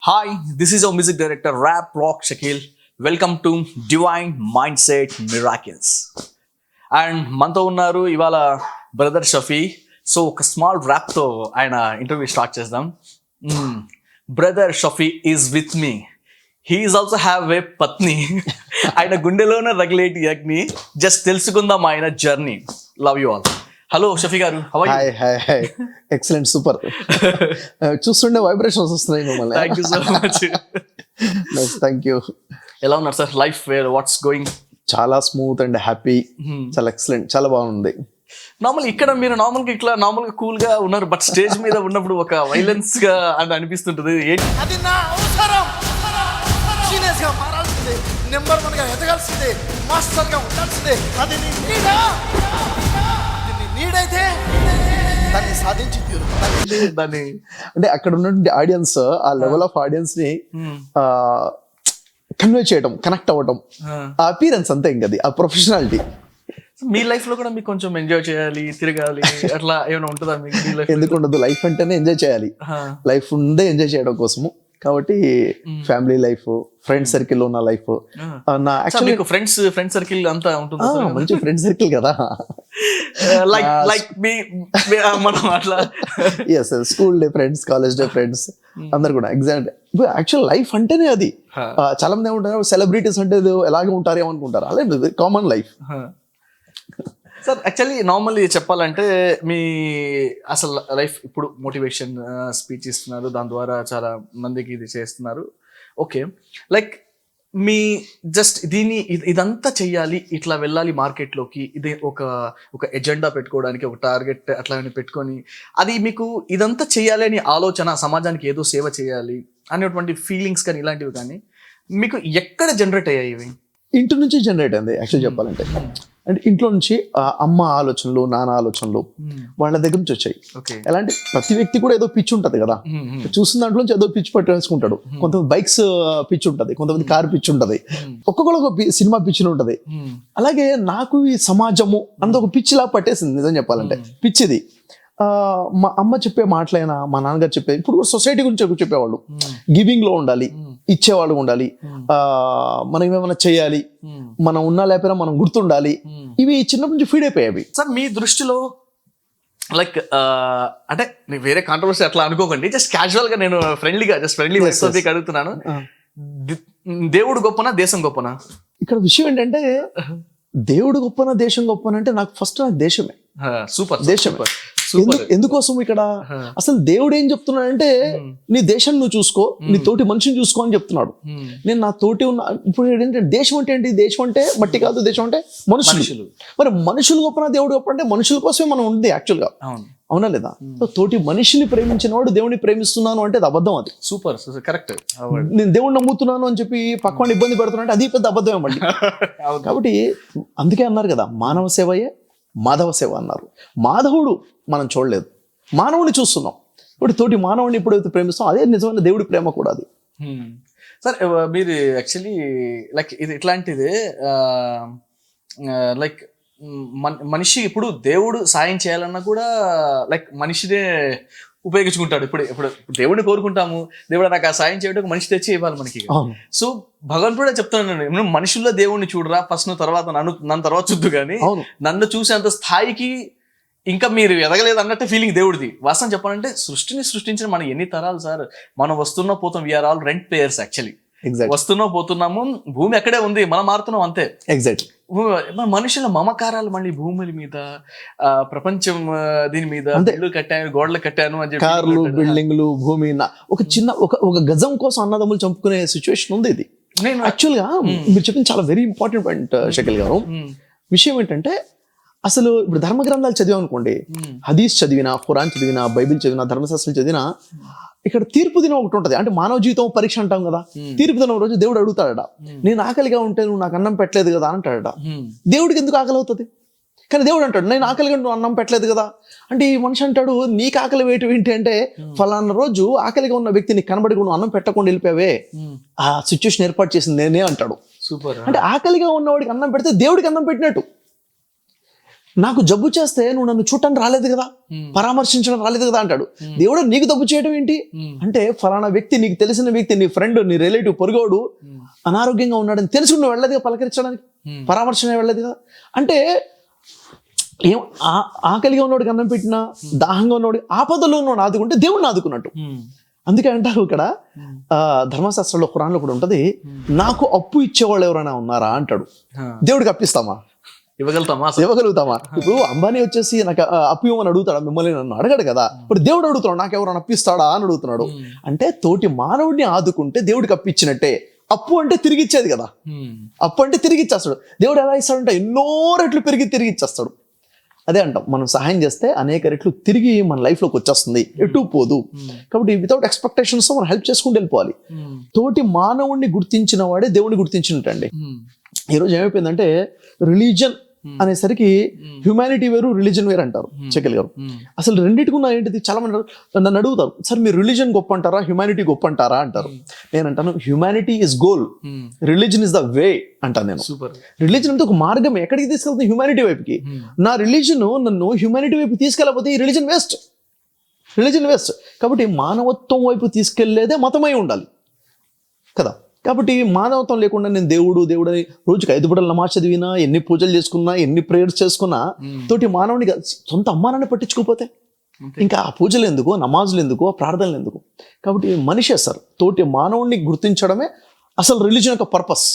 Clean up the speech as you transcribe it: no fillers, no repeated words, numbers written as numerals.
Hi, this is our music director, Rap Rock Shakil. Welcome to Divine Mindset Miracles. And మనతో ఉన్నారు ఇవాళ brother Shafi. So ఒక small ర్యాప్తో ఆయన ఇంటర్వ్యూ స్టార్ట్ చేద్దాం. Brother Shafi is with me. He is also have a పత్ని. ఆయన గుండెలోనే రగిలేటి అగ్ని. జస్ట్ తెలుసుకుందాం ఆయన journey. Love you all. Hello Shafi గారు, హాయ్ ఎక్సలెంట్ సూపర్. చూస్తుండే వైబ్రేషన్స్ వస్తున్నాయి మిమ్మల్ని. Thank you so much. Thank you. ఎలా ఉన్నారు సార్? Life what's going? చాలా స్మూత్ అండ్ హ్యాపీ, చాలా ఎక్సలెంట్, చాలా బాగుంది. నార్మల్ ఇక్కడ మీరు నార్మల్గా ఇట్లా నార్మల్గా కూల్ గా ఉన్నారు, బట్ స్టేజ్ మీద ఉన్నప్పుడు ఒక వైలెన్స్ గా అని అనిపిస్తుంటది. అది నా అవసరం. సీరియస్ గా మారాల్సిందే, నెంబర్ 1 గా ఎదగాల్సిందే, మాస్టర్ గా ఉండాల్సిందే. అది నీ నీడా, అది నీ నీడైతే దాన్ని సాధించి దాన్ని అంటే అక్కడ ఉన్నటువంటి ఆడియన్స్, ఆ లెవెల్ ఆఫ్ ఆడియన్స్ ని కన్వే చేయడం, కనెక్ట్ అవ్వడం, ఆ అపీరెన్స్ అంతే. ఇంకా అది ఆ ప్రొఫెషనాలిటీ. మీ లైఫ్ లో కూడా మీకు కొంచెం ఎంజాయ్ చేయాలి, తిరగాలి, అట్లా ఏమైనా ఉంటుందా మీకు? మీ లైఫ్ ఎందుకు ఉండదు? లైఫ్ అంటేనే ఎంజాయ్ చేయాలి. లైఫ్ ఉందే ఎంజాయ్ చేయడం కోసము. కాబట్టి ఫ్యామిలీ లైఫ్, ఫ్రెండ్ సర్కిల్ ఉన్న లైఫ్. నా యాక్చువల్లీ ఫ్రెండ్ సర్కిల్ అంతా ఉంటుంది, మంచి ఫ్రెండ్ సర్కిల్ కదా. లైక్ మనం అట్లా yes, school day friends, college day friends అందరు కూడా ఎగ్జాక్ట్. యాక్చువల్ లైఫ్ అంటేనే అది. చాలా మంది ఏమంటారు సెలబ్రిటీస్ అంటే ఎలాగే ఉంటారేమో అనుకుంటారు. అలా common life. Sir actually normally చెప్పాలంటే మీ అసలు లైఫ్ ఇప్పుడు మోటివేషన్ స్పీచ్ ఇస్తున్నారు, దాని ద్వారా చాలా మందికి ఇది చేస్తున్నారు. ఓకే, లైక్ మీ జస్ట్ ఇదంతా చెయ్యాలి, ఇట్లా వెళ్ళాలి మార్కెట్లోకి, ఇది ఒక ఎజెండా పెట్టుకోవడానికి, ఒక టార్గెట్ అట్లా పెట్టుకొని అది మీకు ఇదంతా చెయ్యాలి అని ఆలోచన, సమాజానికి ఏదో సేవ చేయాలి అనేటువంటి ఫీలింగ్స్ కానీ ఇలాంటివి కానీ మీకు ఎక్కడ జనరేట్ అయ్యాయి? ఇవి ఇంటి నుంచి జనరేట్ అయింది యాక్చువల్ చెప్పాలంటే. అంటే ఇంట్లో నుంచి అమ్మ ఆలోచనలు, నాన్న ఆలోచనలు వాళ్ళ దగ్గర నుంచి వచ్చాయి. ఎలా అంటే ప్రతి వ్యక్తి కూడా ఏదో పిచ్చి ఉంటది కదా, చూసిన దాంట్లో నుంచి ఏదో పిచ్చి పట్టేసుకుంటాడు. కొంతమంది బైక్స్ పిచ్చి ఉంటది, కొంతమంది కార్ పిచ్చి ఉంటది, ఒక్కొక్కరు ఒక సినిమా పిచ్చిని ఉంటది. అలాగే నాకు ఈ సమాజము అంత ఒక పిచ్చిలా పట్టేసింది నిజం చెప్పాలంటే. పిచ్చిది మా అమ్మ చెప్పే మాటలైనా, మా నాన్నగారు చెప్పే, ఇప్పుడు సొసైటీ గురించి చెప్పేవాళ్ళు, గివింగ్ లో ఉండాలి, ఇచ్చేవాళ్ళు ఉండాలి, మనం ఏమైనా చేయాలి, మనం ఉన్నా లేకపోయినా మనం గుర్తుండాలి. ఇవి చిన్నప్పటి నుంచి ఫీడ్ అయిపోయాయి. సార్ మీ దృష్టిలో లైక్ అంటే వేరే కాంట్రవర్సీ అట్లా అనుకోకండి, జస్ట్ క్యాజువల్ గా నేను ఫ్రెండ్లీ అడుగుతున్నాను. దేవుడు గొప్పనా, దేశం గొప్పనా? ఇక్కడ విషయం ఏంటంటే దేవుడు గొప్పనా, దేశం గొప్పనా అంటే నాకు ఫస్ట్ నాకు దేశమే. సూపర్, దేశమే. ఎందుకోసం ఇక్కడ అసలు దేవుడు ఏం చెప్తున్నాడంటే నీ దేశం నువ్వు చూసుకో, నీ తోటి మనిషిని చూసుకో అని చెప్తున్నాడు. నేను నా తోటి ఉన్న ఇప్పుడు ఏంటంటే దేశం అంటే ఏంటి? దేశం అంటే మట్టి కాదు, దేశం అంటే మనుషులు. మరి మనుషులు గొప్పన, దేవుడు గొప్ప అంటే మనుషుల కోసమే మనం ఉంది యాక్చువల్ గా, అవునా లేదా? తోటి మనిషిని ప్రేమించిన వాడు దేవుడిని ప్రేమిస్తున్నాను అంటే అది అబద్ధం. అది సూపర్, కరెక్ట్. నేను దేవుడిని నమ్ముతున్నాను అని చెప్పి పక్కవాడిని ఇబ్బంది పెడుతున్నా అంటే అది పెద్ద అబద్ధమే మళ్ళీ. కాబట్టి అందుకే అన్నారు కదా, మానవ సేవయే మాధవ సేవ అన్నారు. మాధవుడు మనం చూడలేదు, మానవుని చూస్తున్నాం. ఇప్పుడు తోటి మానవుని ఎప్పుడైతే ప్రేమిస్తాం అదే నిజమైన దేవుడి ప్రేమ కూడా. అది సార్ మీరు యాక్చువల్లీ లైక్ ఇది ఇట్లాంటిదే లైక్ మనిషి ఇప్పుడు దేవుడు సాయం చేయాలన్నా కూడా లైక్ మనిషినే ఉపయోగించుకుంటాడు. ఇప్పుడు దేవుడిని కోరుకుంటాము, దేవుడు నాకు ఆ సాయం చేయడానికి మనిషి తెచ్చి ఇవ్వాలి మనకి. సో భగవంతుడే చెప్తున్నాను, మనుషుల్లో దేవుడిని చూడరా ఫస్ట్, నువ్వు తర్వాత నన్ను తర్వాత చూద్దు, కానీ నన్ను చూసేంత స్థాయికి ఇంకా మీరు ఎదగలేదు అన్నట్టు ఫీలింగ్ దేవుడిది. వాస్తవం చెప్పాలంటే సృష్టిని సృష్టించిన మనం ఎన్ని తరాలు సార్, మనం వస్తున్నా పోతాం. We are all rent payers actually. వస్తున్నా పోతున్నాము, భూమి అక్కడే ఉంది, మనం మారుతున్నాం అంతే. ఎగ్జాక్ట్. మనుషుల మమకారాలు మళ్ళీ భూముల మీద, ప్రపంచం దీని మీద, ఇల్లు కట్టాను, గోడలు కట్టాను అని చెప్పి, కార్లు, బిల్డింగ్లు, భూమి, ఒక చిన్న ఒక గజం కోసం అన్నదమ్ములు చంపుకునే సిచ్యువేషన్ ఉంది. ఇది నేను యాక్చువల్ గా మీరు చెప్పింది చాలా వెరీ ఇంపార్టెంట్ పాయింట్ షకీల్ గారు. విషయం ఏంటంటే అసలు ఇప్పుడు ధర్మ గ్రంథాలు చదివాం అనుకోండి, హదీస్ చదివినా, ఖురాన్ చదివినా, బైబిల్ చదివినా, ధర్మశాస్త్రం చదివినా, ఇక్కడ తీర్పు దినం ఒకటి ఉంటది. అంటే మానవ జీవితం పరీక్ష అంటాం కదా. తీర్పు దినం రోజు దేవుడు అడుగుతాడట, నేను ఆకలిగా ఉంటే నువ్వు నాకు అన్నం పెట్టలేదు కదా అంటాడట. దేవుడికి ఎందుకు ఆకలి అవుతుంది? కానీ దేవుడు అంటాడు, నేను ఆకలిగా నువ్వు అన్నం పెట్టలేదు కదా అంటే. ఈ మనిషి అంటాడు, నీకు ఆకలి వేయటం ఏంటి అంటే, ఫలానా రోజు ఆకలిగా ఉన్న వ్యక్తిని కనబడి నువ్వు అన్నం పెట్టకుండా వెళ్ళిపోయావే, ఆ సిచ్యువేషన్ ఏర్పాటు చేసింది నేనే అంటాడు. సూపర్. అంటే ఆకలిగా ఉన్నవాడికి అన్నం పెడితే దేవుడికి అన్నం పెట్టినట్టు. నాకు జబ్బు చేస్తే నువ్వు నన్ను చూడటానికి రాలేదు కదా, పరామర్శించడం రాలేదు కదా అంటాడు. దేవుడు నీకు జబ్బు చేయడం ఏంటి అంటే, ఫలానా వ్యక్తి, నీకు తెలిసిన వ్యక్తి, నీ ఫ్రెండ్, నీ రిలేటివ్, పొరుగోడు అనారోగ్యంగా ఉన్నాడని తెలిసి నువ్వు వెళ్ళలేదు కదా పలకరించడానికి, పరామర్శన వెళ్ళలేదు కదా అంటే, ఏం ఆకలిగా ఉన్నవాడికి అన్నం పెట్టినా, దాహంగా ఉన్నవాడు, ఆపదలో ఉన్నవాడు ఆదుకుంటే దేవుడిని ఆదుకున్నట్టు. అందుకే అంటారు ఇక్కడ ధర్మశాస్త్రంలో, ఖురాన్లో కూడా ఉంటది, నాకు అప్పు ఇచ్చేవాళ్ళు ఎవరైనా ఉన్నారా అంటాడు. దేవుడికి అప్పిస్తామా? ఇవ్వగలుగుతామా? ఇప్పుడు అంబానీ వచ్చేసి నాకు అప్పు ఇవ్వమని అడుగుతాడా? మిమ్మల్ని నన్ను అడగడు కదా. ఇప్పుడు దేవుడు అడుగుతున్నాడు, నాకు ఎవరైనా అప్పిస్తాడా అని అడుగుతున్నాడు. అంటే తోటి మానవుడిని ఆదుకుంటే దేవుడికి అప్పిచ్చినట్టే. అప్పు అంటే తిరిగి ఇచ్చేది కదా, అప్పు అంటే తిరిగి ఇచ్చేస్తాడు. దేవుడు ఎలా ఇస్తాడంటే ఎన్నో రెట్లు పెరిగి తిరిగి ఇచ్చేస్తాడు. అదే అంటాం, మనం సహాయం చేస్తే అనేక రెట్లు తిరిగి మన లైఫ్లోకి వచ్చేస్తుంది, ఎటు పోదు. కాబట్టి వితౌట్ ఎక్స్పెక్టేషన్స్ మనం హెల్ప్ చేసుకుంటూ వెళ్ళిపోవాలి. తోటి మానవుడిని గుర్తించిన వాడే దేవుడిని గుర్తించినట్టండి. ఈరోజు ఏమైపోయిందంటే, రిలీజన్ అనేసరికి హ్యుమానిటీ వేరు, రిలీజన్ వేరు అంటారు చెక్కల్ గారు. అసలు రెండింటికున్న ఏంటిది? చాలా మంది నన్ను అడుగుతారు, సార్ మీరు రిలీజన్ గొప్ప అంటారా, హ్యుమానిటీ గొప్ప అంటారా అంటారు. నేను అంటాను, humanity is goal, religion is the way అంటాను నేను. రిలీజన్ అంటే ఒక మార్గం, ఎక్కడికి తీసుకెళ్తుంది? హ్యుమానిటీ వైపుకి. నా రిలీజన్ నన్ను హ్యుమానిటీ వైపు తీసుకెళ్ళకపోతే ఈ రిలీజన్ వేస్ట్, రిలీజన్ వేస్ట్. కాబట్టి మానవత్వం వైపు తీసుకెళ్లేదే మతమై ఉండాలి కదా. కాబట్టి మానవత్వం లేకుండా నేను దేవుడని రోజుకి 5 పూటలు నమాజ్ చదివినా, ఎన్ని పూజలు చేసుకున్నా, ఎన్ని ప్రేయర్స్ చేసుకున్నా, తోటి మానవుని సొంత అమ్మానాన్ని పట్టించుకోకపోతే ఇంకా ఆ పూజలు ఎందుకు, నమాజులు ఎందుకు, ఆ ప్రార్థనలు ఎందుకు? కాబట్టి మనిషే సార్, తోటి మానవుడిని గుర్తించడమే అసలు రిలీజన్ యొక్క పర్పస్.